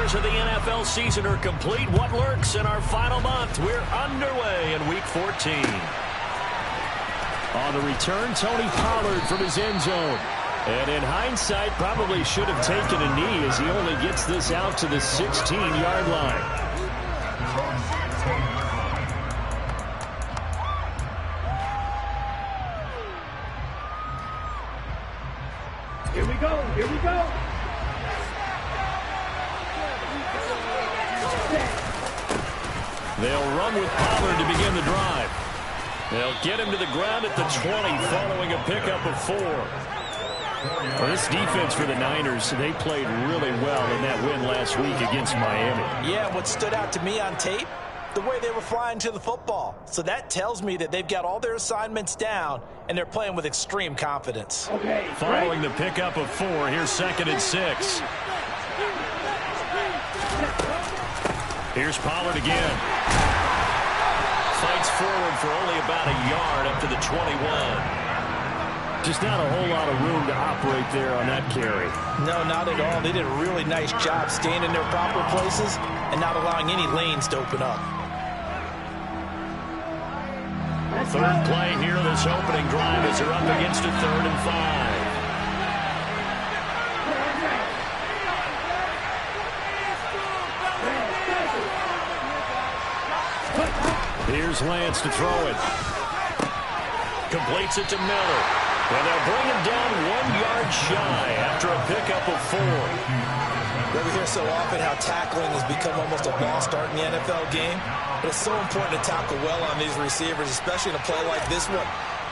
quarters of the NFL season are complete. What lurks in our final month? We're underway in Week 14. On the return, Tony Pollard from his end zone. And in hindsight, probably should have taken a knee as he only gets this out to the 16-yard line. Here we go. Here we go. They'll run with Pollard to begin the drive. They'll get him to the ground at the 20 following a pickup of 4. Well, this defense for the Niners, they played really well in that win last week against Miami. Yeah, what stood out to me on tape, the way they were flying to the football. So that tells me that they've got all their assignments down, and they're playing with extreme confidence. Okay, following the pickup of 4, here's 2nd and 6. Here's Pollard again. Fights forward for only about a yard up to the 21. Just not a whole lot of room to operate there on that carry. No, not at all. They did a really nice job staying in their proper places and not allowing any lanes to open up. Third play here, this opening drive as they're up against a 3rd and 5. Here's Lance to throw it. Completes it to Miller. And they'll bring him down 1 yard shy after a pickup of 4. We hear so often how tackling has become almost a lost art in the NFL game. But it's so important to tackle well on these receivers, especially in a play like this one.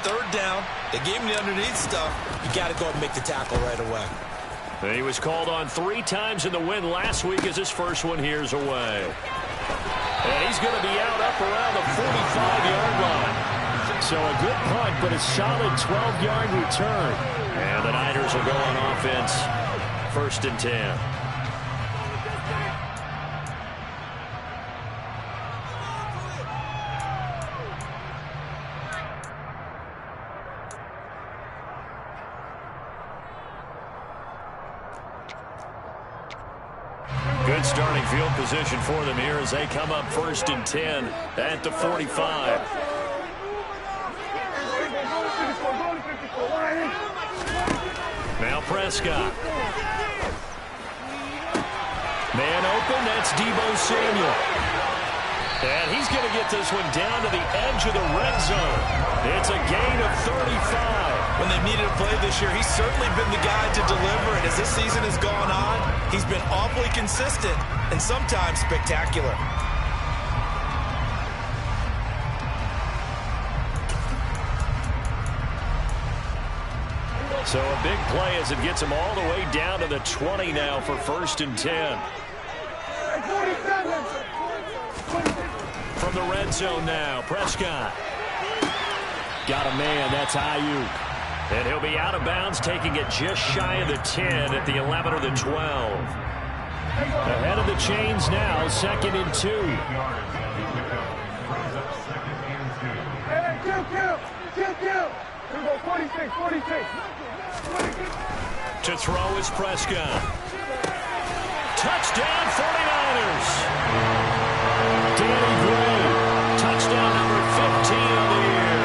3rd down, they gave him the underneath stuff. You got to go and make the tackle right away. He was called on 3 times in the win last week as his first one here's away. And he's going to be out up around the 45-yard line. So a good punt, but a solid 12-yard return. And the Niners will go on offense, 1st and 10. Good starting field position for them here as they come up 1st and 10 at the 45. Now Prescott. Man open, that's Deebo Samuel. And he's going to get this one down to the edge of the red zone. It's a gain of 35. When they've needed a play this year, he's certainly been the guy to deliver. And as this season has gone on, he's been awfully consistent and sometimes spectacular. So a big play as it gets him all the way down to the 20 now for 1st and 10. From the red zone now, Prescott. Got a man, that's Ayuk. And he'll be out of bounds, taking it just shy of the 10 at the 11 or the 12. Ahead of the chains now, 2nd and 2. Kill. Here we go, 46. To throw is Prescott. Touchdown, 49ers. Danny Gray, touchdown number 15 of the year.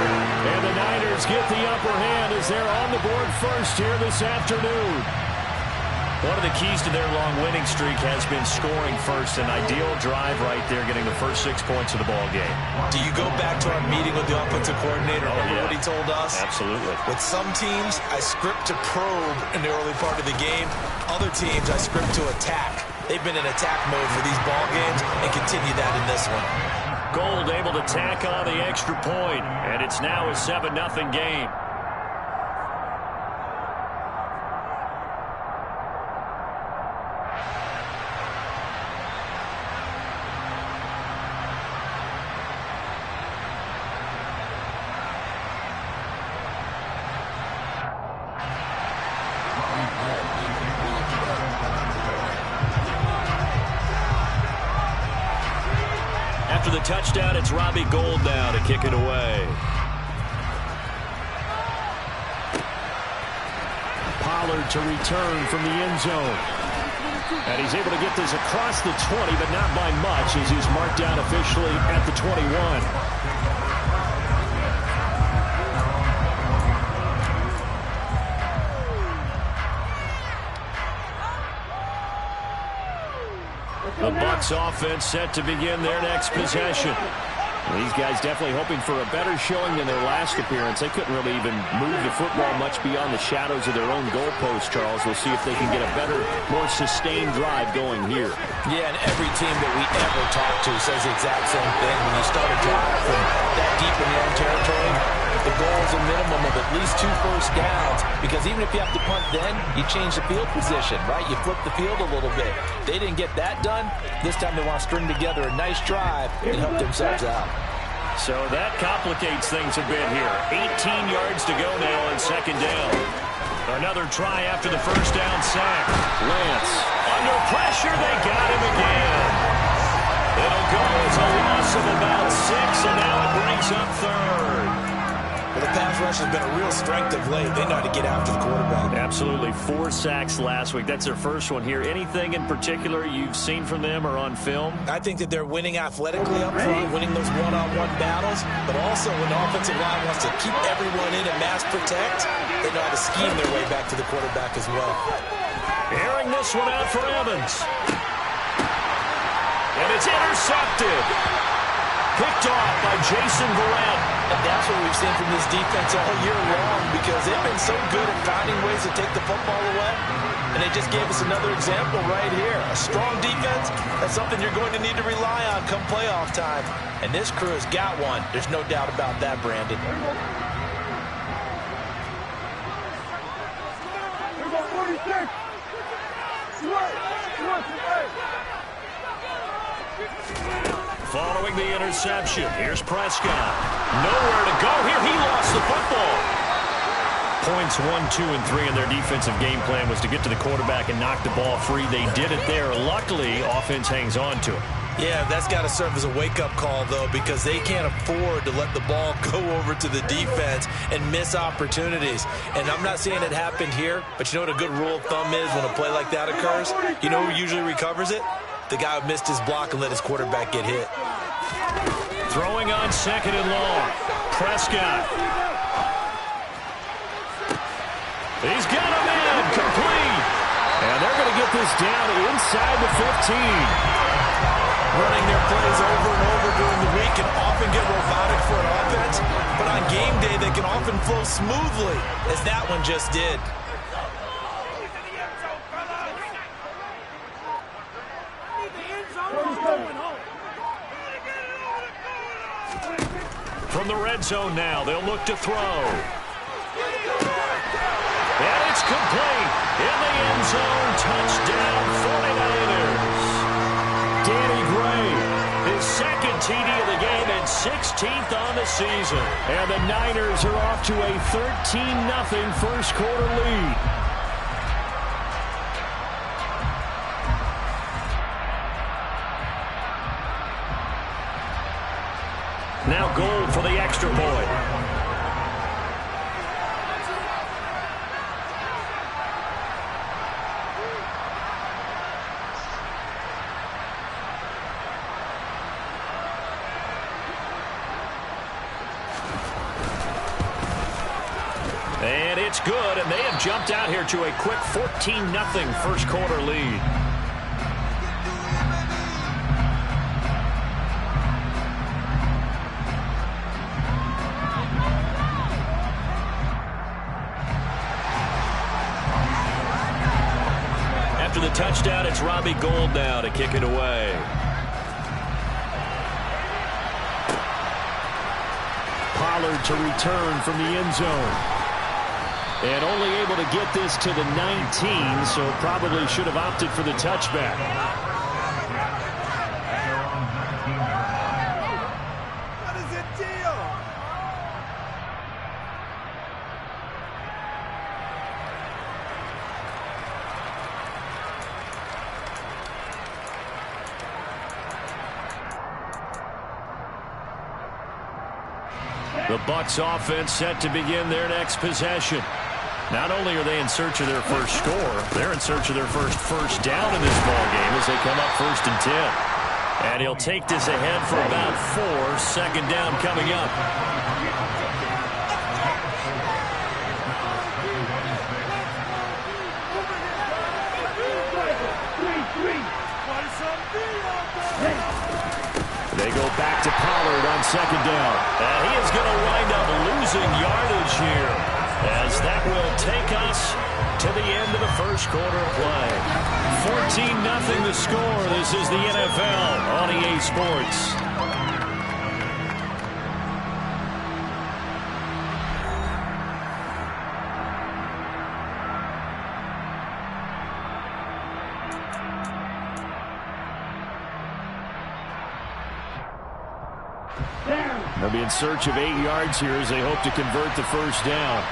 And the Niners get the upper hand as they're on the board first here this afternoon. One of the keys to their long winning streak has been scoring first. An ideal drive right there, getting the first 6 points of the ball game. Do you go back to our meeting with the offensive coordinator? Remember what he told us? Absolutely. With some teams, I script to probe in the early part of the game. Other teams, I script to attack. They've been in attack mode for these ball games and continue that in this one. Gold able to tack on the extra point, and it's now a 7-0 game. After the touchdown, it's Robbie Gould now to kick it away. Pollard to return from the end zone. And he's able to get this across the 20, but not by much, as he's marked down officially at the 21. The Bucs offense set to begin their next possession. These guys definitely hoping for a better showing than their last appearance. They couldn't really even move the football much beyond the shadows of their own goalpost, Charles. We'll see if they can get a better, more sustained drive going here. Yeah, and every team that we ever talk to says the exact same thing. When you start a drive from that deep in your own territory, the goal is a minimum of at least 2 first downs, because even if you have to punt then, you change the field position, right? You flip the field a little bit. They didn't get that done. This time they want to string together a nice drive and help themselves out. So that complicates things a bit here. 18 yards to go now on second down. Another try after the first down sack. Lance under pressure. They got him again. It'll go as a loss of about 6, and now it brings up third. Well, the pass rush has been a real strength of late. They know how to get after the quarterback. Absolutely. 4 sacks last week. That's their first one here. Anything in particular you've seen from them or on film? I think that they're winning athletically up front, winning those one-on-one battles, but also when the offensive line wants to keep everyone in and mass protect, they know how to scheme their way back to the quarterback as well. Airing this one out for Evans. And it's intercepted. Picked off by Jason Verrett. And that's what we've seen from this defense all year long, because they've been so good at finding ways to take the football away. And they just gave us another example right here. A strong defense, that's something you're going to need to rely on come playoff time. And this crew has got one. There's no doubt about that, Brandon. Following the interception, here's Prescott. Nowhere to go here. He lost the football. Points 1, 2, and 3 in their defensive game plan was to get to the quarterback and knock the ball free. They did it there. Luckily, offense hangs on to it. Yeah, that's got to serve as a wake-up call, though, because they can't afford to let the ball go over to the defense and miss opportunities. And I'm not saying it happened here, but you know what a good rule of thumb is when a play like that occurs? You know who usually recovers it? The guy who missed his block and let his quarterback get hit. Throwing on second and long. Prescott. He's got him in. Complete. And they're going to get this down inside the 15. Running their plays over and over during the week can often get robotic for an offense, but on game day they can often flow smoothly, as that one just did. From the red zone now, they'll look to throw. And it's complete. In the end zone, touchdown 49ers. Danny Gray, his second TD of the game and 16th on the season. And the Niners are off to a 13-0 first quarter lead. Now goal for the extra point. And it's good, and they have jumped out here to a quick 14-0 first quarter lead. After the touchdown, it's Robbie Gould now to kick it away. Pollard to return from the end zone. And only able to get this to the 19, so probably should have opted for the touchback. What is the deal? The Bucs offense set to begin their next possession. Not only are they in search of their first score, they're in search of their first down in this ball game as they come up 1st and 10. And he'll take this ahead for about 4. Second down coming up. They go back to Pollard on 2nd down. And he is going to wind up losing yardage here, as that will take us to the end of the first quarter of play. 14-0 the score. This is the NFL on EA Sports. They'll be in search of 8 yards here as they hope to convert the first down.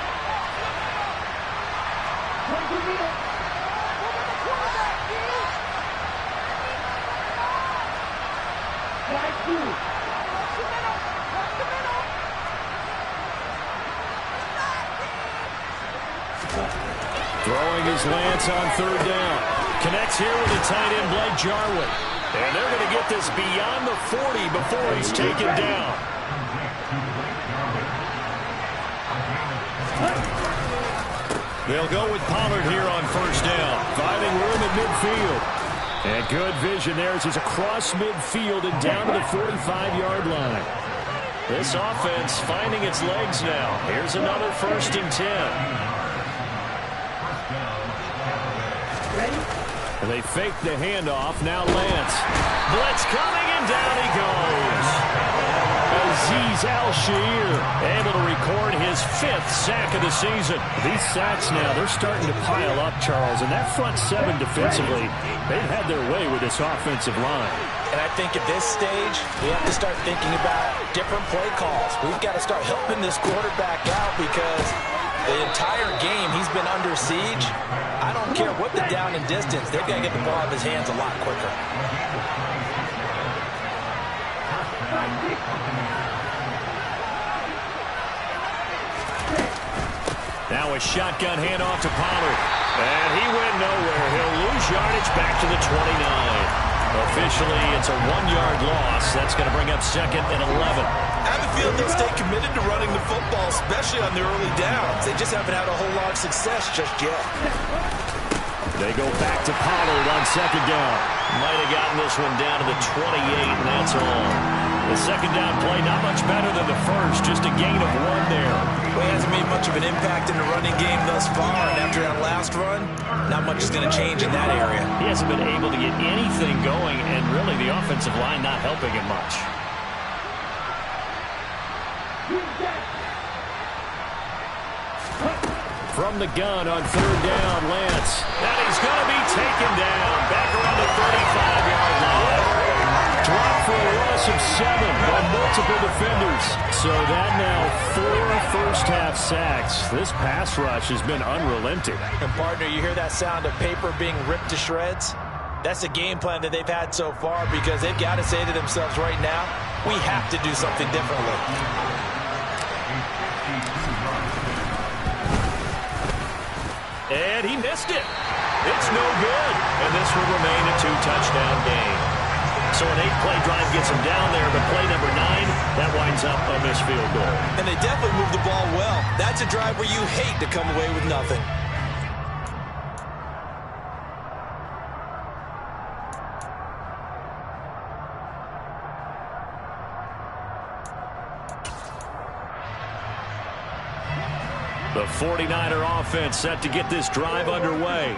Throwing his Lance on 3rd down. Connects here with the tight end, Blake Jarwin. And they're going to get this beyond the 40 before he's taken down. They'll go with Pollard here on 1st down, finding room at midfield. And good vision there as he's across midfield and down to the 45-yard line. This offense finding its legs now. Here's another 1st and 10. And they fake the handoff. Now Lance. Blitz coming, and down he goes. Azeez Al-Shaair able to record his 5th sack of the season. These sacks now, they're starting to pile up, Charles. And that front 7 defensively, they've had their way with this offensive line. And I think at this stage, we have to start thinking about different play calls. We've got to start helping this quarterback out because the entire game he's been under siege. I don't care what the down and distance. They've got to get the ball out of his hands a lot quicker. Now a shotgun handoff to Pollard. And he went nowhere. He'll lose yardage back to the 29. Officially, it's a 1-yard loss. That's going to bring up 2nd and 11. I have a feeling they'll stay committed to running the football, especially on the early downs. They just haven't had a whole lot of success just yet. They go back to Pollard on 2nd down. Might have gotten this one down to the 28, and that's all. The 2nd down play not much better than the first, just a gain of 1 there. Well, he hasn't made much of an impact in the running game thus far, and after that last run, not much is going to change in that area. He hasn't been able to get anything going, and really the offensive line not helping him much. From the gun on 3rd down, Lance. And he's going to be taken down back around the 35-yard line. Dropped for a loss of 7 by multiple defenders. So that now 4 first-half sacks. This pass rush has been unrelenting. And, partner, you hear that sound of paper being ripped to shreds? That's the game plan that they've had so far because they've got to say to themselves right now, we have to do something differently. And he missed it. It's no good. And this will remain a 2-touchdown game. So an 8-play drive gets him down there, but play number 9, that winds up a missed field goal. And they definitely moved the ball well. That's a drive where you hate to come away with nothing. The 49er offense set to get this drive underway.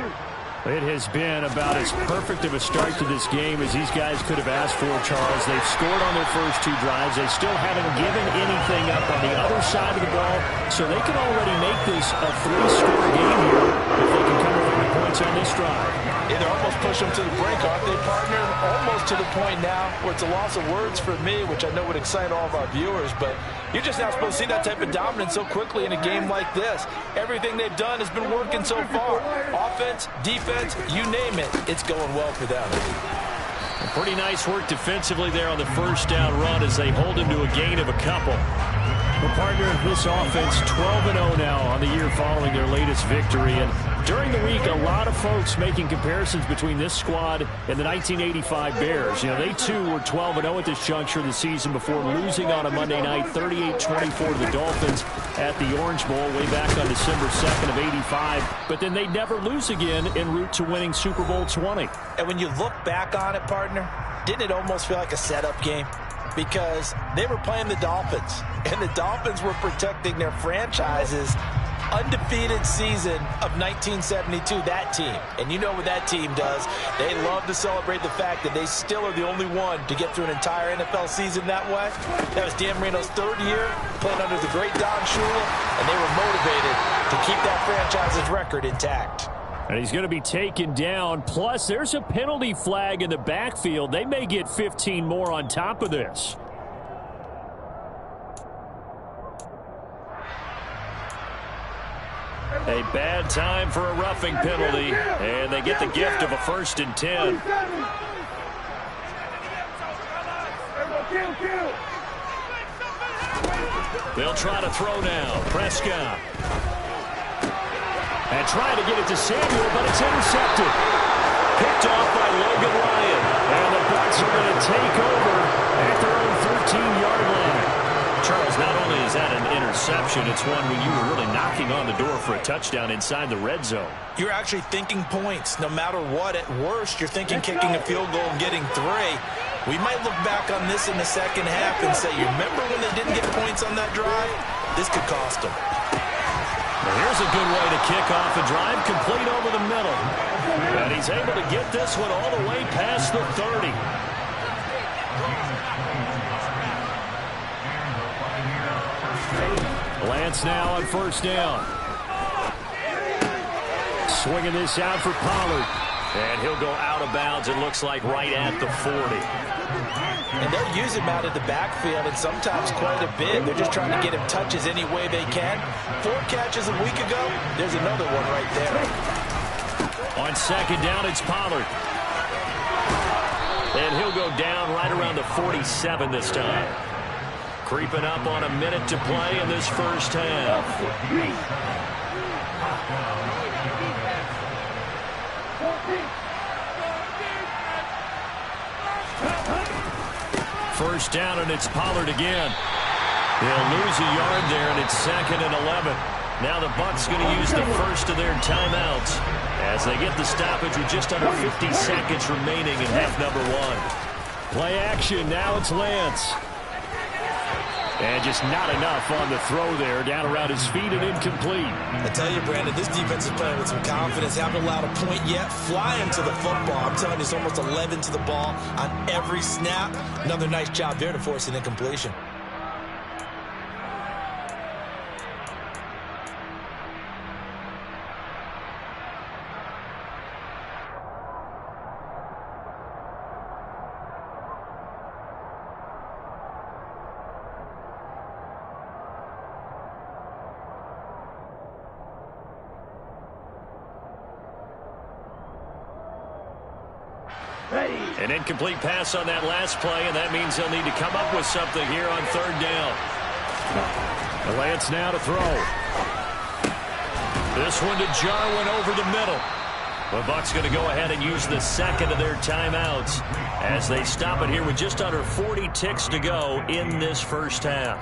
It has been about as perfect of a start to this game as these guys could have asked for, Charles. They've scored on their first 2 drives. They still haven't given anything up on the other side of the ball, so they can already make this a 3-score game here if they can come away with points on this drive. Yeah, they're almost pushing them to the brink, aren't they, partner? Almost to the point now where it's a loss of words for me, which I know would excite all of our viewers, but you're just not supposed to see that type of dominance so quickly in a game like this. Everything they've done has been working so far. Offense, defense, you name it, it's going well for them. Pretty nice work defensively there on the first down run as they hold him to a gain of a couple. Well, partner, this offense 12-0 now on the year following their latest victory. And during the week, a lot of folks making comparisons between this squad and the 1985 Bears. You know, they too were 12-0 at this juncture of the season before losing on a Monday night 38-24 to the Dolphins at the Orange Bowl way back on December 2nd of 85. But then they'd never lose again en route to winning Super Bowl 20. And when you look back on it, partner, didn't it almost feel like a setup game? Because they were playing the Dolphins, and the Dolphins were protecting their franchise's undefeated season of 1972, that team. And you know what that team does. They love to celebrate the fact that they still are the only one to get through an entire NFL season that way. That was Dan Marino's third year, playing under the great Don Shula, and they were motivated to keep that franchise's record intact. And he's going to be taken down. Plus, there's a penalty flag in the backfield. They may get 15 more on top of this. A bad time for a roughing penalty. And they get the gift of a 1st and 10. They'll try to throw now. Prescott. And trying to get it to Samuel, but it's intercepted. Picked off by Logan Ryan. And the Bucs are going to take over at their own 13-yard line. Charles, not only is that an interception, it's one when you were really knocking on the door for a touchdown inside the red zone. You're actually thinking points. No matter what, at worst, you're thinking kicking a field goal and getting 3. We might look back on this in the second half and say, you remember when they didn't get points on that drive? This could cost them. Here's a good way to kick off a drive, complete over the middle. And he's able to get this one all the way past the 30. Lance now on 1st down. Swinging this out for Pollard. And he'll go out of bounds, it looks like, right at the 40. And they'll use him out of the backfield, and sometimes quite a bit. They're just trying to get him touches any way they can. 4 catches a week ago. There's another one right there. On 2nd down, it's Pollard. And he'll go down right around the 47 this time. Creeping up on a minute to play in this first half. 1st down, and it's Pollard again. They'll lose a yard there, and it's 2nd and 11. Now the Bucs going to use the first of their timeouts as they get the stoppage with just under 50 seconds remaining in half number 1. Play action. Now it's Lance. And just not enough on the throw there. Down around his feet and incomplete. I tell you, Brandon, this defense is playing with some confidence. Haven't allowed a point yet. Flying to the football. I'm telling you, it's almost 11 to the ball on every snap. Another nice job there to force an incompletion. An incomplete pass on that last play, and that means they'll need to come up with something here on 3rd down. Lance now to throw. This one to Jarwin over the middle. The Bucs going to go ahead and use the 2nd of their timeouts as they stop it here with just under 40 ticks to go in this first half.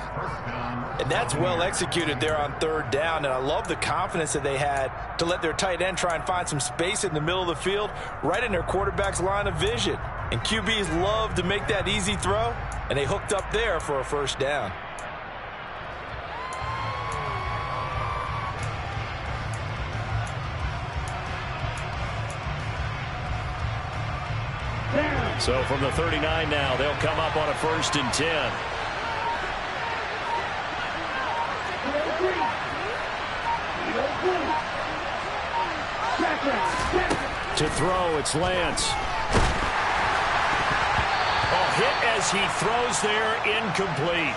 And that's well executed there on 3rd down, and I love the confidence that they had to let their tight end try and find some space in the middle of the field, right in their quarterback's line of vision. And QBs love to make that easy throw, and they hooked up there for a 1st down. So from the 39 now, they'll come up on a 1st and 10. To throw, it's Lance. Hit as he throws there, incomplete.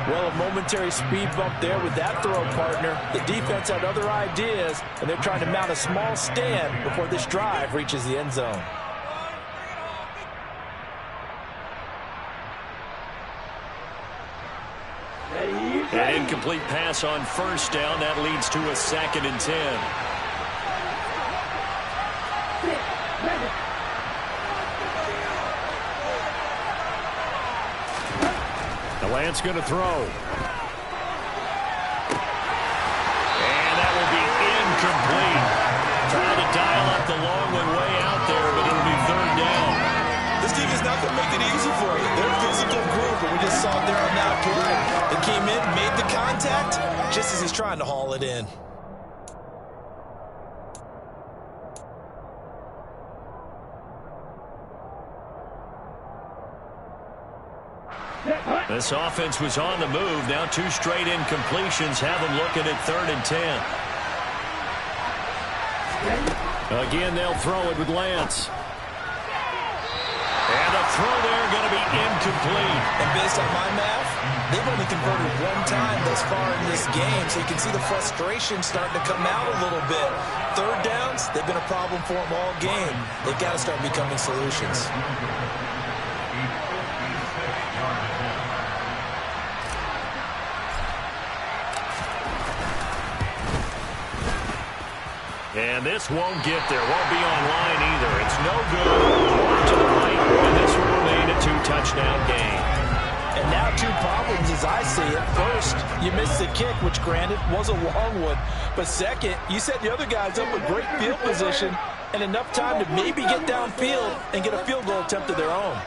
Well, a momentary speed bump there with that throw, partner. The defense had other ideas, and they're trying to mount a small stand before this drive reaches the end zone. And incomplete pass on first down. That leads to a 2nd and 10. The Lance going to throw. And that will be incomplete. Trying to dial up the long one way out there, but it'll be 3rd down. This team is not going to make it easy for you. They're a physical group, and we just saw it there on that play. They came in, made the contact, just as he's trying to haul it in. This offense was on the move. Now 2 straight incompletions have them looking at 3rd and 10. Again, they'll throw it with Lance. And the throw there going to be incomplete. And based on my math, they've only converted 1 time thus far in this game, so you can see the frustration starting to come out a little bit. 3rd downs, they've been a problem for them all game. They've got to start becoming solutions. And this won't get there. Won't be online either. It's no good. Off to the right. And this will remain a 2-touchdown game. And now 2 problems as I see it. First, you missed the kick, which granted was a long one. But second, you set the other guys up with great field position and enough time to maybe get downfield and get a field goal attempt of their own.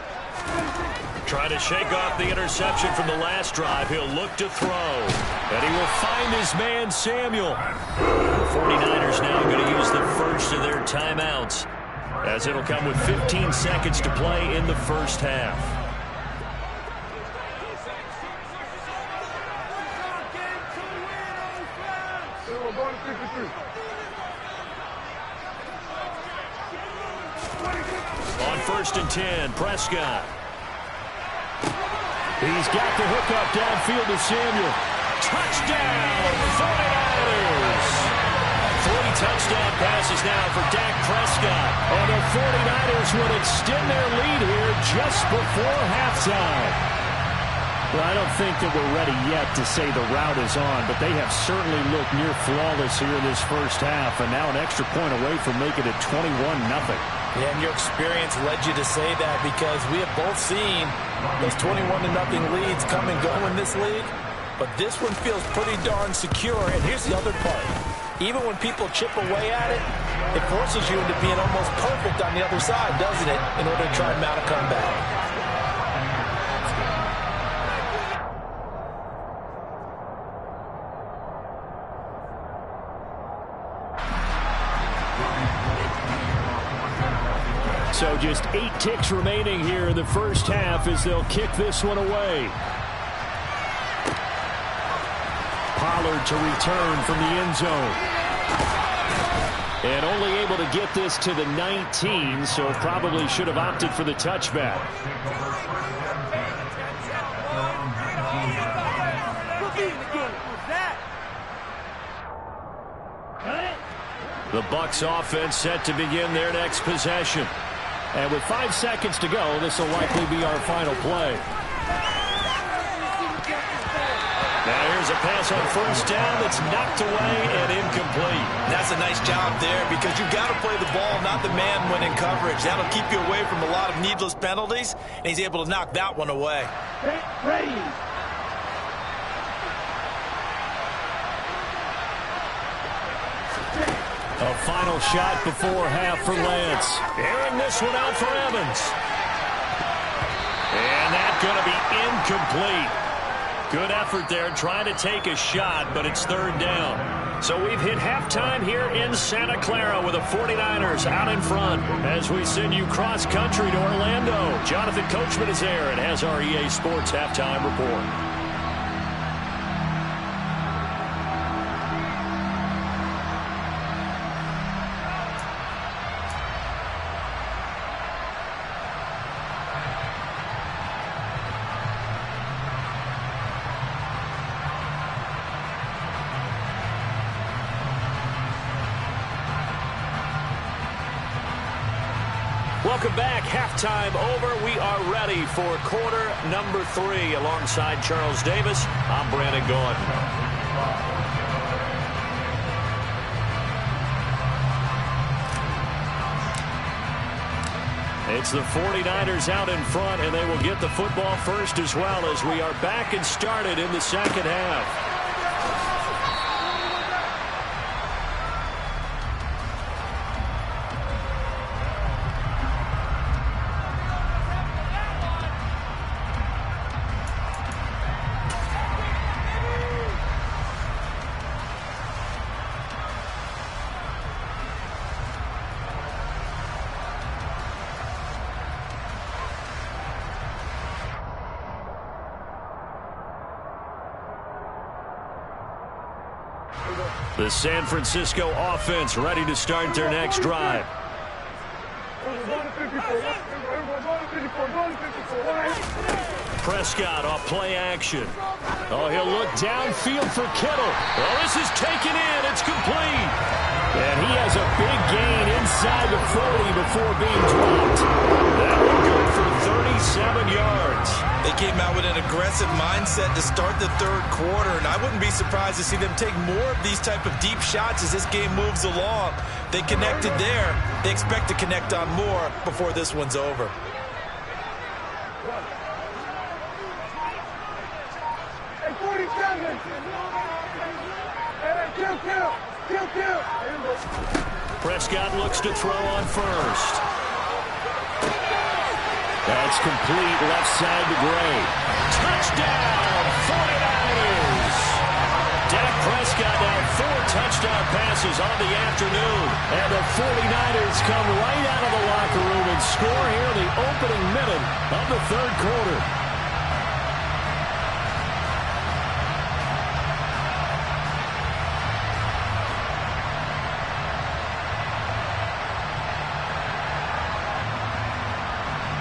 Trying to shake off the interception from the last drive. He'll look to throw. And he will find his man, Samuel. The 49ers now going to use the first of their timeouts, as it'll come with 15 seconds to play in the first half. On 1st and 10, Prescott. He's got the hookup downfield to Samuel. Touchdown, 49ers! 3 touchdown passes now for Dak Prescott. And the 49ers would extend their lead here just before halftime. Well, I don't think that we're ready yet to say the route is on, but they have certainly looked near flawless here in this first half, and now an extra point away from making it 21-0. Yeah, and your experience led you to say that, because we have both seen those 21-0 leads come and go in this league. But this one feels pretty darn secure. And here's the other part. Even when people chip away at it, it forces you into being almost perfect on the other side, doesn't it, in order to try and mount a comeback. So just 8 ticks remaining here in the first half as they'll kick this one away. Pollard to return from the end zone. And only able to get this to the 19, so probably should have opted for the touchback. The Bucs offense set to begin their next possession. And with 5 seconds to go, this will likely be our final play. Now here's a pass on first down that's knocked away and incomplete. That's a nice job there, because you've got to play the ball, not the man when in coverage. That'll keep you away from a lot of needless penalties, and he's able to knock that one away. Ready. A final shot before half for Lance. Airing this one out for Evans. And that's going to be incomplete. Good effort there trying to take a shot, but it's 3rd down. So we've hit halftime here in Santa Clara with the 49ers out in front as we send you cross-country to Orlando. Jonathan Coachman is there and has our EA Sports halftime report. Welcome back. Halftime over. We are ready for quarter number 3. Alongside Charles Davis, I'm Brandon Gaudin. It's the 49ers out in front, and they will get the football first as well as we are back and started in the second half. The San Francisco offense ready to start their next drive. Prescott off play action. Oh, he'll look downfield for Kittle. Oh, this is taken in. It's complete. And he has a big gain inside the 40 before being dropped. That one good for 37 yards. They came out with an aggressive mindset to start the third quarter, and I wouldn't be surprised to see them take more of these type of deep shots as this game moves along. They connected there. They expect to connect on more before this one's over. Hey, 47. Hey, kill. Prescott looks to throw on first. That's complete left side to Gray. Touchdown, 49ers! Dak Prescott now 4 touchdown passes on the afternoon. And the 49ers come right out of the locker room and score here in the opening minute of the third quarter.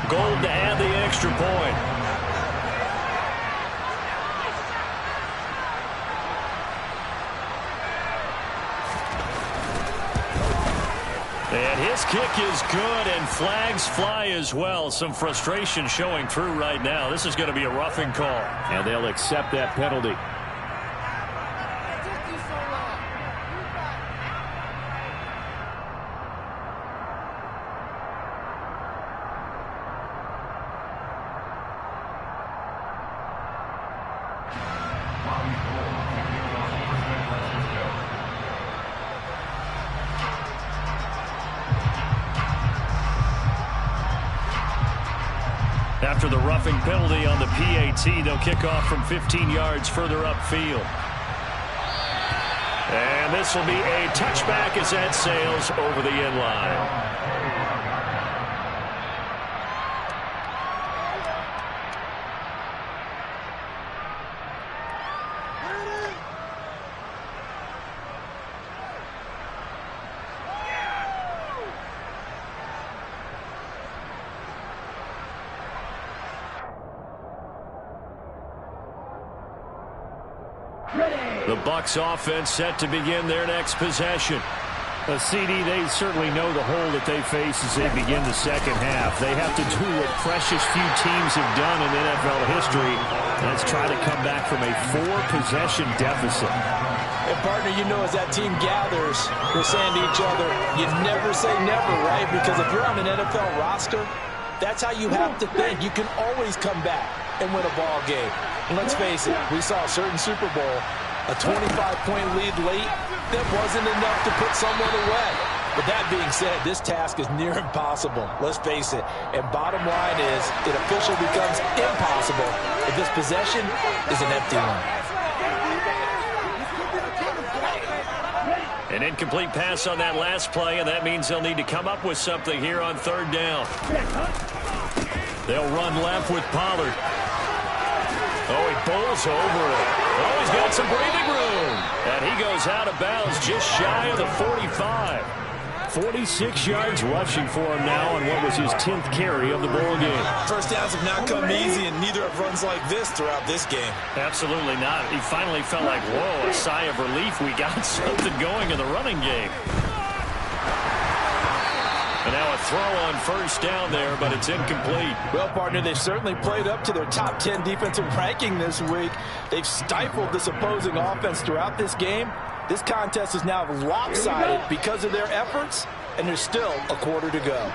Gold to add the extra point. And his kick is good, and flags fly as well. Some frustration showing through right now. This is going to be a roughing call. And they'll accept that penalty. After the roughing penalty on the PAT, they'll kick off from 15 yards further upfield. And this will be a touchback as that sails over the end line. The Bucs offense set to begin their next possession. CD, they certainly know the hole that they face as they begin the second half. They have to do what precious few teams have done in NFL history. Let's try to come back from a 4-possession deficit. And partner, you know, as that team gathers, we're saying to each other, you never say never, right? Because if you're on an NFL roster, that's how you have to think. You can always come back and win a ball game. And let's face it, we saw a certain Super Bowl, a 25-point lead late, that wasn't enough to put someone away. But that being said, this task is near impossible. Let's face it. And bottom line is, it officially becomes impossible if this possession is an empty one. An incomplete pass on that last play, and that means they'll need to come up with something here on third down. They'll run left with Pollard. Oh, he bowls over it. Oh, he's got some breathing room. And he goes out of bounds just shy of the 45. 46 yards rushing for him now on what was his 10th carry of the ball game. First downs have not come easy, and neither have runs like this throughout this game. Absolutely not. He finally felt like, whoa, a sigh of relief. We got something going in the running game. And now a throw on first down there, but it's incomplete. Well, partner, they've certainly played up to their top 10 defensive ranking this week. They've stifled this opposing offense throughout this game. This contest is now lopsided because of their efforts, and there's still a quarter to go.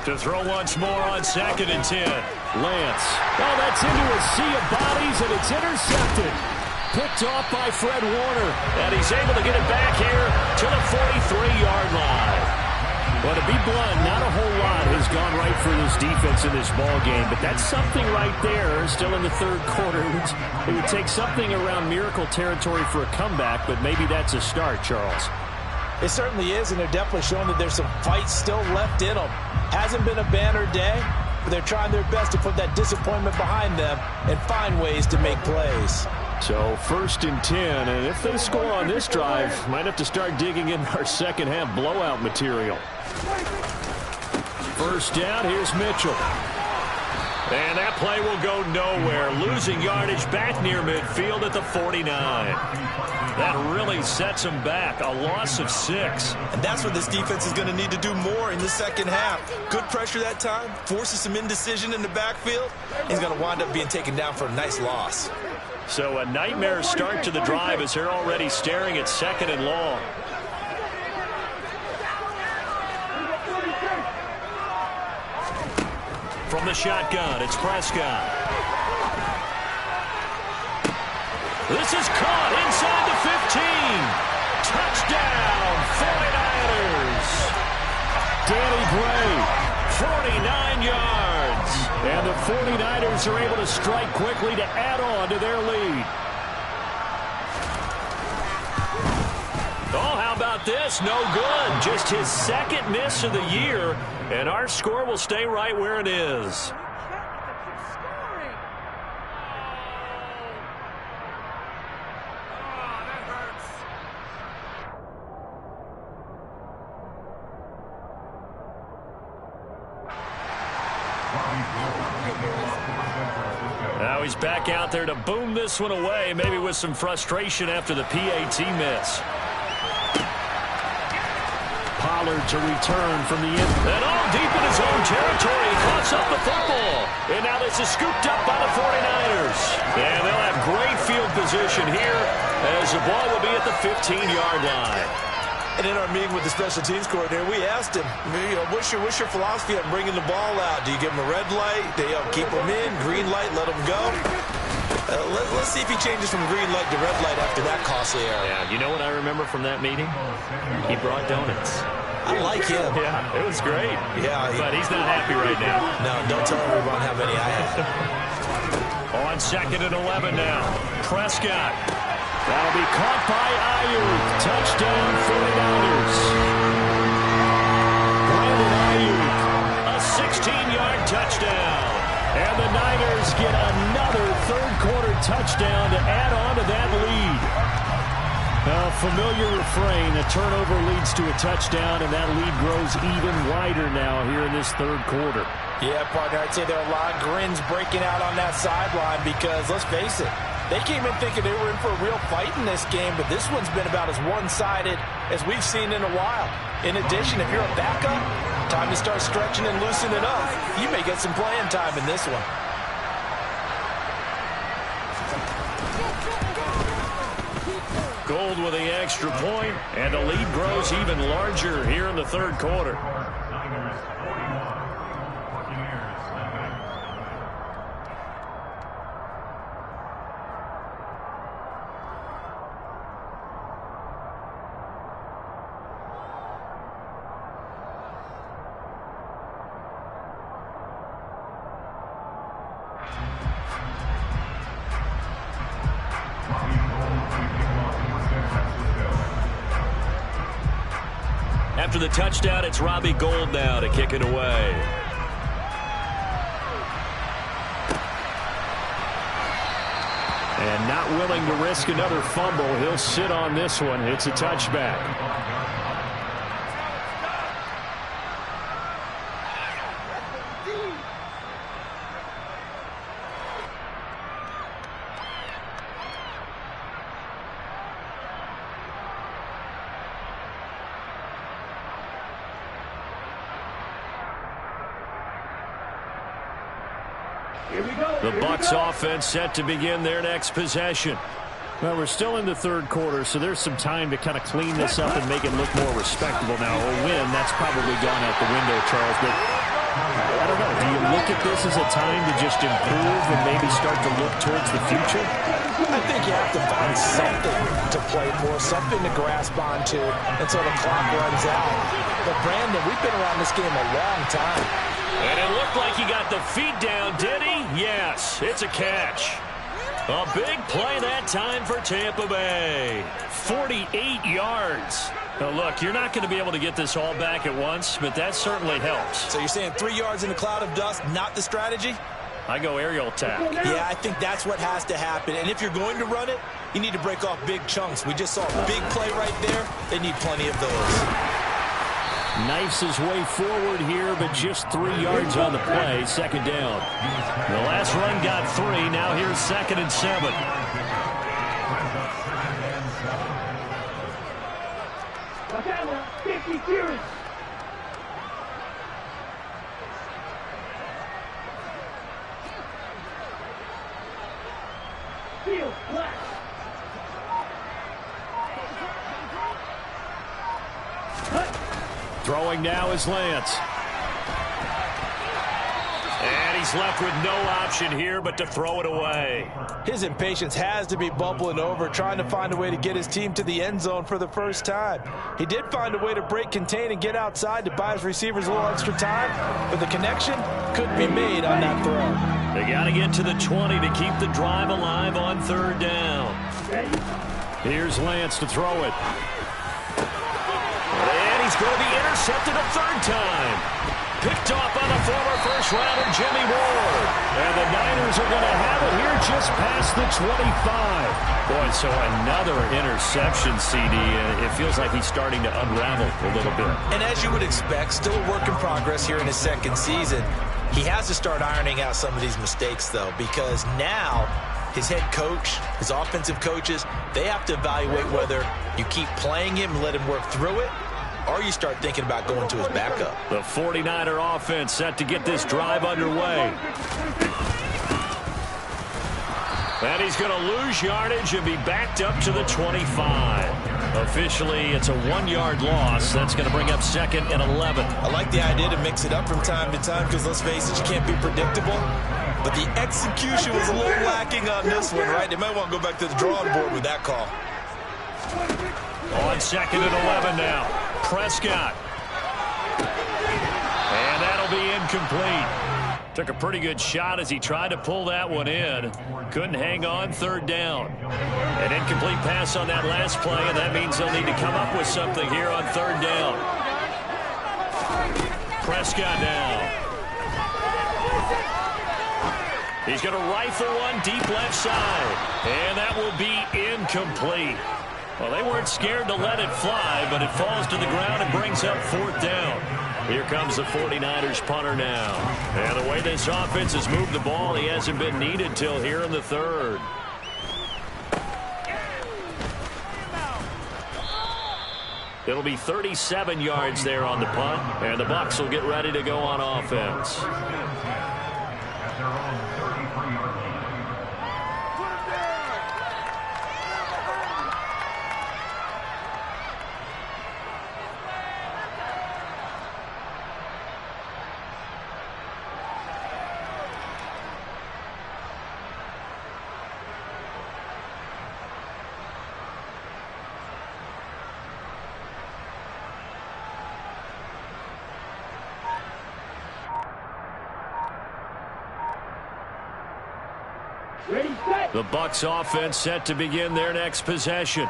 To throw once more on 2nd and 10. Lance. Oh, that's into a sea of bodies, and it's intercepted. Picked off by Fred Warner. And he's able to get it back here to the 43-yard line. Well, to be blunt, not a whole lot has gone right for this defense in this ball game, but that's something right there. Still in the third quarter. It would take something around miracle territory for a comeback, but maybe that's a start, Charles. It certainly is, and they're definitely showing that there's some fight still left in them. Hasn't been a banner day, but they're trying their best to put that disappointment behind them and find ways to make plays. So 1st and 10, and if they score on this drive, might have to start digging in our second half blowout material. First down, here's Mitchell. And that play will go nowhere. Losing yardage back near midfield at the 49. That really sets them back. A loss of 6. And that's what this defense is going to need to do more in the second half. Good pressure that time. Forces some indecision in the backfield. He's going to wind up being taken down for a nice loss. So a nightmare start to the drive as they're already staring at 2nd and long. From the shotgun, it's Prescott. This is caught inside the 15. Touchdown, 49ers. Danny Gray, 49 yards. And the 49ers are able to strike quickly to add on to their lead. Oh, how about this? No good. Just his 2nd miss of the year, and our score will stay right where it is. Now he's back out there to boom this one away, maybe with some frustration after the PAT miss. Pollard to return from the end. And all deep in his own territory. He coughs up the football. And now this is scooped up by the 49ers. And they'll have great field position here as the ball will be at the 15-yard line. And in our meeting with the special teams coordinator, we asked him, what's your philosophy on bringing the ball out? Do you give him a red light? Do you keep him in? Green light, let him go? Let's see if he changes from green light to red light after that costly error. Yeah, you know what I remember from that meeting? He brought donuts. I like him. Yeah, it was great. Yeah, but he's not happy right now. No, don't tell everyone how many I had. On 2nd and 11 now. Prescott. That'll be caught by Ayuk. Touchdown, 49ers. Brandon Ayuk. A 16-yard touchdown. And the Niners get another third-quarter touchdown to add on to that lead. A familiar refrain, a turnover leads to a touchdown, and that lead grows even wider now here in this third quarter. Yeah, partner, I'd say there are a lot of grins breaking out on that sideline because, let's face it, they came in thinking they were in for a real fight in this game, but this one's been about as one-sided as we've seen in a while. In addition, if you're a backup, time to start stretching and loosening up. You may get some playing time in this one. Gold with the extra point, and the lead grows even larger here in the third quarter. After the touchdown, it's Robbie Gould now to kick it away. And not willing to risk another fumble. He'll sit on this one. It's a touchback. The Bucs offense set to begin their next possession. Well, we're still in the third quarter, so there's some time to kind of clean this up and make it look more respectable. Now, a win, that's probably gone out the window, Charles. But I don't know. Do you look at this as a time to just improve and maybe start to look towards the future? I think you have to find something to play for, something to grasp onto until the clock runs out. But, Brandon, we've been around this game a long time. And it looked like he got the feet down, did he? Yes, it's a catch. A big play that time for Tampa Bay. 48 yards. Now, look, you're not going to be able to get this all back at once, but that certainly helps. So you're saying 3 yards in a cloud of dust, not the strategy? I go aerial attack. Yeah, I think that's what has to happen. And if you're going to run it, you need to break off big chunks. We just saw a big play right there. They need plenty of those. Knifes his way forward here, but just 3 yards on the play. Second down. The last run got 3. Now here's 2nd and 7. Throwing now is Lance. And he's left with no option here but to throw it away. His impatience has to be bubbling over, trying to find a way to get his team to the end zone for the first time. He did find a way to break contain and get outside to buy his receivers a little extra time, but the connection couldn't be made on that throw. They got to get to the 20 to keep the drive alive on 3rd down. Here's Lance to throw it. And he's going to be intercepted a 3rd time. Picked off by the former first-rounder Jimmy Ward. And the Niners are going to have it here just past the 25. Boy, so another interception, CD, and it feels like he's starting to unravel a little bit. And as you would expect, still a work in progress here in his 2nd season. He has to start ironing out some of these mistakes, though, because now his head coach, his offensive coaches, they have to evaluate whether you keep playing him and let him work through it, or you start thinking about going to his backup. The 49er offense set to get this drive underway. And he's going to lose yardage and be backed up to the 25. Officially, it's a 1-yard loss. That's going to bring up 2nd and 11. I like the idea to mix it up from time to time because, let's face it, you can't be predictable. But the execution was a little lacking on this one, right? They might want to go back to the drawing board with that call. On 2nd and 11 now. Prescott. And that'll be incomplete. Took a pretty good shot as he tried to pull that one in. Couldn't hang on. 3rd down. An incomplete pass on that last play, and that means they'll need to come up with something here on 3rd down. Prescott now. He's going to rifle one deep left side. And that will be incomplete. Well, they weren't scared to let it fly, but it falls to the ground and brings up 4th down. Here comes the 49ers punter now. And the way this offense has moved the ball, he hasn't been needed till here in the 3rd. It'll be 37 yards there on the punt, and the Bucs will get ready to go on offense. The Bucs offense set to begin their next possession.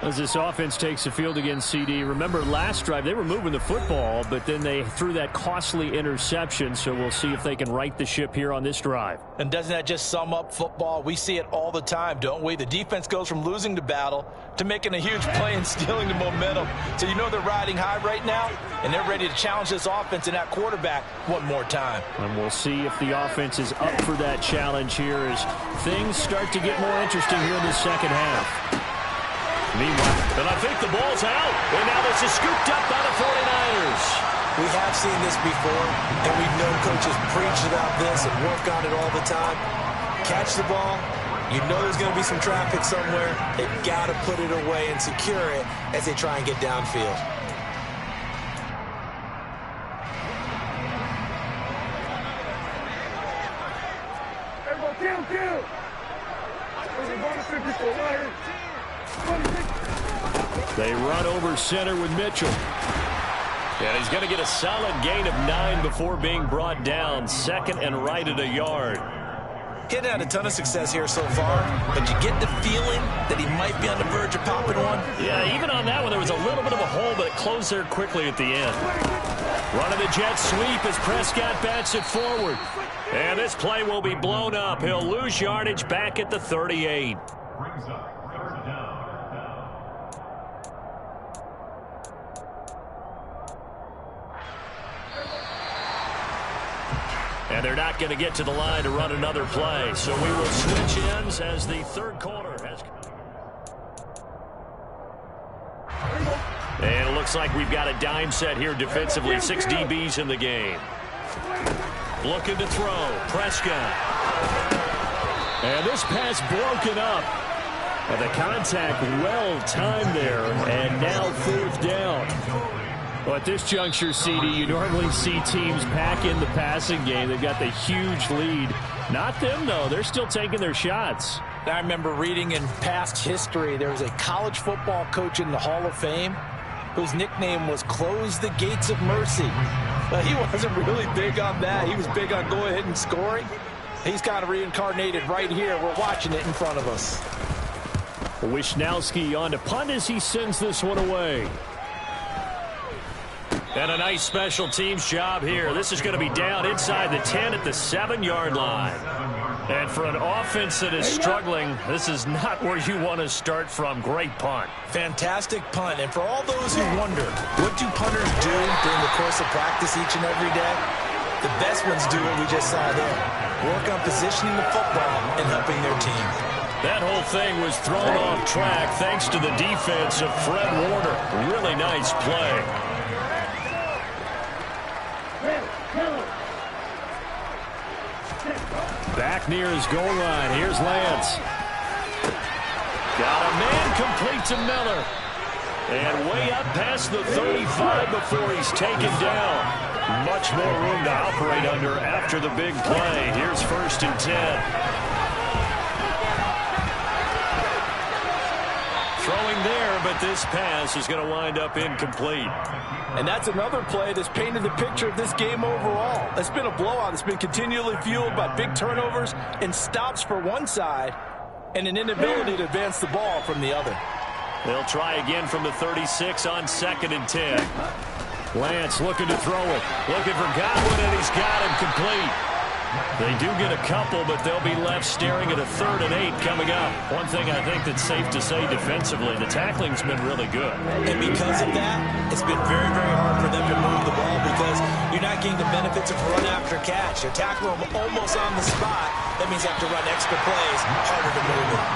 As this offense takes the field against CD, remember last drive they were moving the football, but then they threw that costly interception, so we'll see if they can right the ship here on this drive. And doesn't that just sum up football? We see it all the time, don't we? The defense goes from losing the battle to making a huge play and stealing the momentum. So you know they're riding high right now, and they're ready to challenge this offense and that quarterback one more time. And we'll see if the offense is up for that challenge here as things start to get more interesting here in the second half. Meanwhile, and I think the ball's out. And now this is scooped up by the 49ers. We have seen this before, and we know coaches preach about this and work on it all the time. Catch the ball. You know there's going to be some traffic somewhere. They've got to put it away and secure it as they try and get downfield. They run over center with Mitchell. And he's going to get a solid gain of 9 before being brought down. Second and right at a yard. He hadn't had a ton of success here so far, but you get the feeling that he might be on the verge of popping one. Yeah, even on that one, there was a little bit of a hole, but it closed there quickly at the end. Running the jet sweep as Prescott bats it forward. And this play will be blown up. He'll lose yardage back at the 38. And they're not going to get to the line to run another play. So we will switch ends as the third quarter has come. And it looks like we've got a dime set here defensively. 6 DBs in the game. Looking to throw. Prescott. And this pass broken up. And the contact well timed there. And now 4th down. Well, at this juncture, CD, you normally see teams pack in the passing game. They've got the huge lead. Not them, though. They're still taking their shots. I remember reading in past history, there was a college football coach in the Hall of Fame whose nickname was Close the Gates of Mercy. But he wasn't really big on that. He was big on go ahead and scoring. He's kind of reincarnated right here. We're watching it in front of us. Wisnowski on to punt as he sends this one away. And a nice special teams job here. This is going to be down inside the 10 at the 7-yard line. And for an offense that is struggling, this is not where you want to start from. Great punt. Fantastic punt. And for all those who wonder, what do punters do during the course of practice each and every day? The best ones do what we just saw there. Work on positioning the football and helping their team. That whole thing was thrown off track thanks to the defense of Fred Warner. Really nice play. Back near his goal line. Here's Lance. Got a man complete to Miller. And way up past the 35 before he's taken down. Much more room to operate under after the big play. Here's 1st and 10. Throwing there, but this pass is going to wind up incomplete. And that's another play that's painted the picture of this game overall. It's been a blowout. It's been continually fueled by big turnovers and stops for one side and an inability to advance the ball from the other. They'll try again from the 36 on 2nd and 10. Lance looking to throw it. Looking for Godwin, and he's got him complete. They do get a couple, but they'll be left staring at a 3rd and 8 coming up. One thing I think that's safe to say defensively, the tackling's been really good. And because of that, it's been very, very hard for them to move the ball because you're not getting the benefits of run after catch. You're tackling them almost on the spot. That means you have to run extra plays, harder to move it.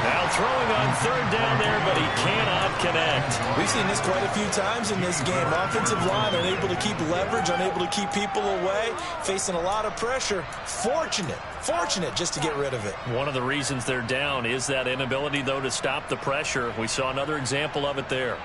Now throwing on 3rd down there, but he cannot connect. We've seen this quite a few times in this game. Offensive line unable to keep leverage, unable to keep people away, facing a lot of pressure. Fortunate just to get rid of it. One of the reasons they're down is that inability, though, to stop the pressure. We saw another example of it there.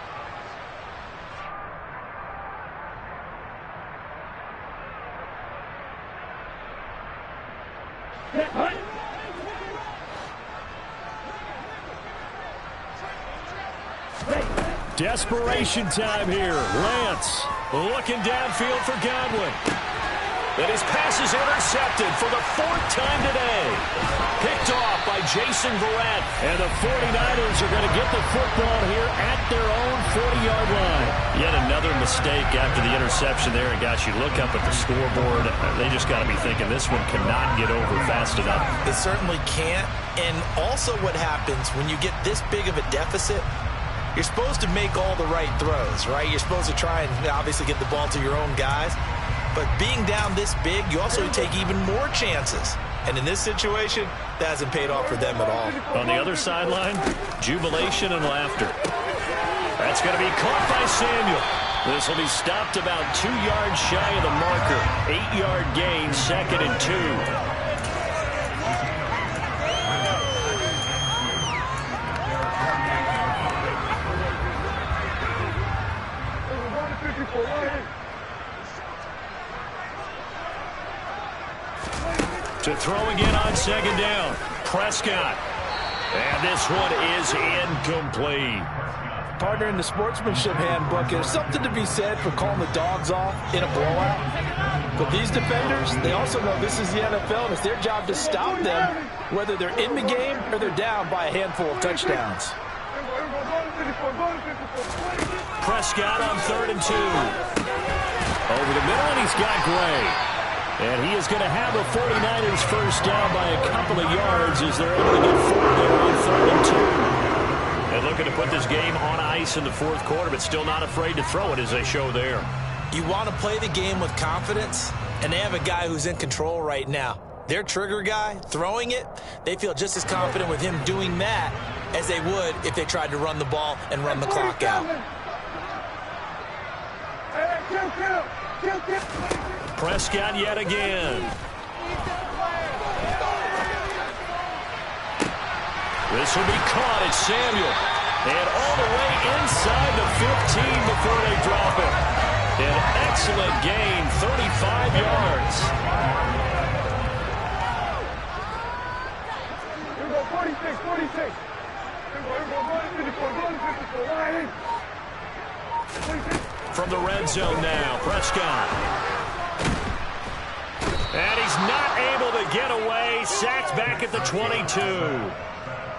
Desperation time here. Lance looking downfield for Godwin. And his pass is intercepted for the 4th time today. Picked off by Jason Verrett. And the 49ers are going to get the football here at their own 40-yard line. Yet another mistake after the interception there. And gosh, you look up at the scoreboard, they just got to be thinking this one cannot get over fast enough. It certainly can't. And also what happens when you get this big of a deficit, you're supposed to make all the right throws, right? You're supposed to try and obviously get the ball to your own guys. But being down this big, you also take even more chances. And in this situation, that hasn't paid off for them at all. On the other sideline, jubilation and laughter. That's going to be caught by Samuel. This will be stopped about 2 yards shy of the marker. 8-yard gain, 2nd and 2. To throw again on 2nd down. Prescott. And this one is incomplete. Partner, in the sportsmanship handbook, there's something to be said for calling the dogs off in a blowout. But these defenders, they also know this is the NFL, and it's their job to stop them, whether they're in the game or they're down by a handful of touchdowns. Prescott on 3rd and 2. Over the middle, and he's got Gray. And he is going to have the 49ers first down by a couple of yards as they're able to get 4 there on 3rd and 2. And looking to put this game on ice in the 4th quarter, but still not afraid to throw it as they show there. You want to play the game with confidence, and they have a guy who's in control right now. Their trigger guy, throwing it, they feel just as confident with him doing that as they would if they tried to run the ball and run the clock out. Prescott yet again. This will be caught. It's Samuel. And all the way inside the 15 before they drop it. An excellent gain, 35 yards. 46. From the red zone now, Prescott. And he's not able to get away. Sacked back at the 22.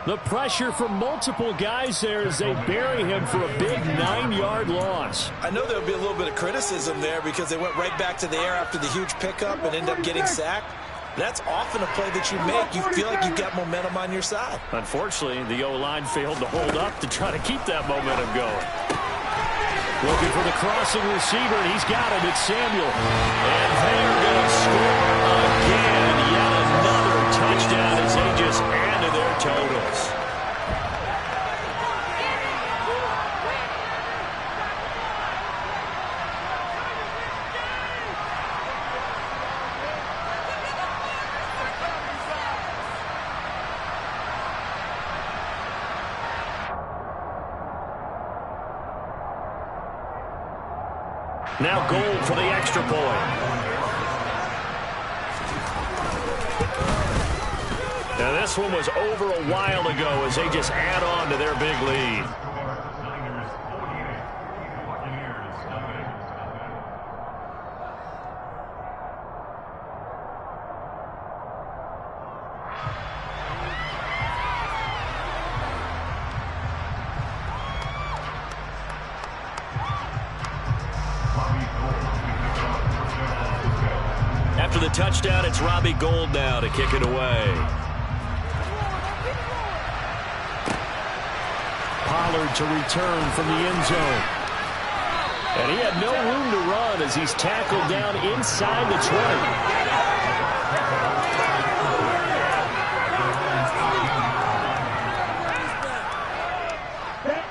The pressure from multiple guys there as they bury him for a big 9-yard loss. I know there'll be a little bit of criticism there because they went right back to the air after the huge pickup and ended up getting sacked. That's often a play that you make. You feel like you've got momentum on your side. Unfortunately, the O-line failed to hold up to try to keep that momentum going. Looking for the crossing receiver, and he's got him. It's Samuel. And they're going to score again. Yet another touchdown as they just add to their totals. Now goal for the extra point. Now this one was over a while ago as they just add on to their big lead. After the touchdown, it's Robbie Gould now to kick it away. Pollard to return from the end zone. And he had no room to run as he's tackled down inside the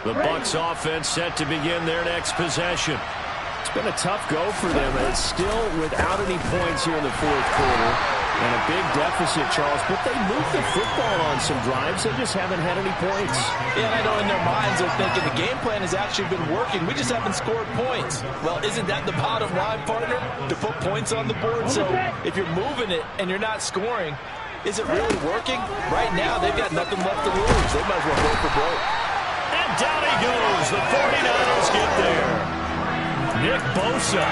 20. The Bucs offense set to begin their next possession. It's been a tough go for them. It's still without any points here in the 4th quarter. And a big deficit, Charles. But they moved the football on some drives. They just haven't had any points. Yeah, I know in their minds they're thinking the game plan has actually been working. We just haven't scored points. Well, isn't that the bottom line, partner? To put points on the board? So if you're moving it and you're not scoring, is it really working? Right now, they've got nothing left to lose. They might as well go for broke. And down he goes. The 49ers get there. Nick Bosa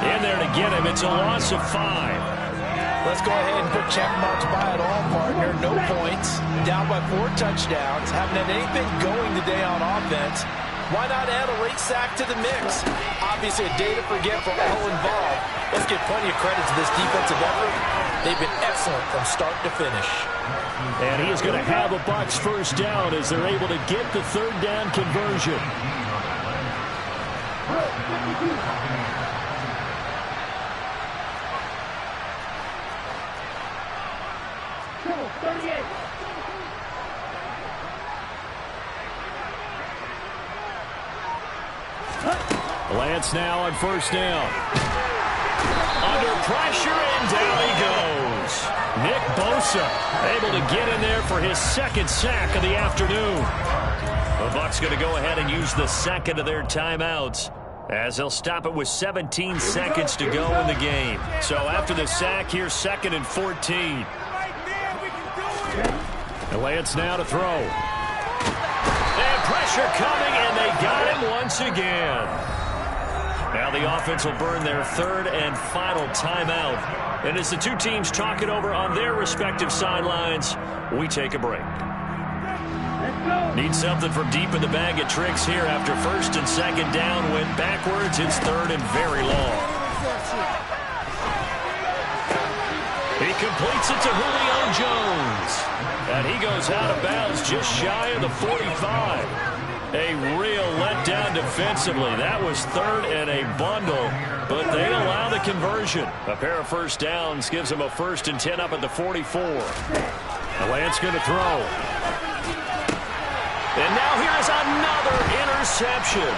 In there to get him. It's a loss of 5. Let's go ahead and put check marks by it all, partner. No points. Down by 4 touchdowns. Haven't had anything going today on offense. Why not add a late sack to the mix? Obviously a day to forget for all involved. Let's give plenty of credit to this defensive effort. They've been excellent from start to finish. And he is going to have a Bucs first down as they're able to get the third down conversion. Lance now on first down. Under pressure, and down he goes. Nick Bosa able to get in there for his second sack of the afternoon. The Bucs going to go ahead and use the second of their timeouts as they'll stop it with 17 seconds to go in the game. So after the sack, here's 2nd and 14. And Lance now to throw. And pressure coming, and they got him once again. Now the offense will burn their third and final timeout. And as the two teams talk it over on their respective sidelines, we take a break. Need something from deep in the bag of tricks here after 1st and 2nd down. Went backwards. It's 3rd and very long. He completes it to Julio Jones. And he goes out of bounds just shy of the 45. A real letdown defensively. That was 3rd and a bundle, but they allow the conversion. A pair of first downs gives them a 1st and 10 up at the 44. Lance going to throw. And now here's another interception.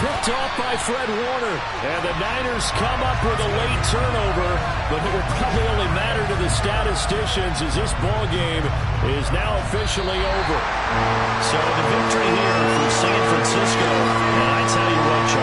Picked off by Fred Warner. And the Niners come up with a late turnover, but it will probably only matter to the statisticians as this ball game is now officially over. So the victory here for San Francisco. And I tell you what, Charlie.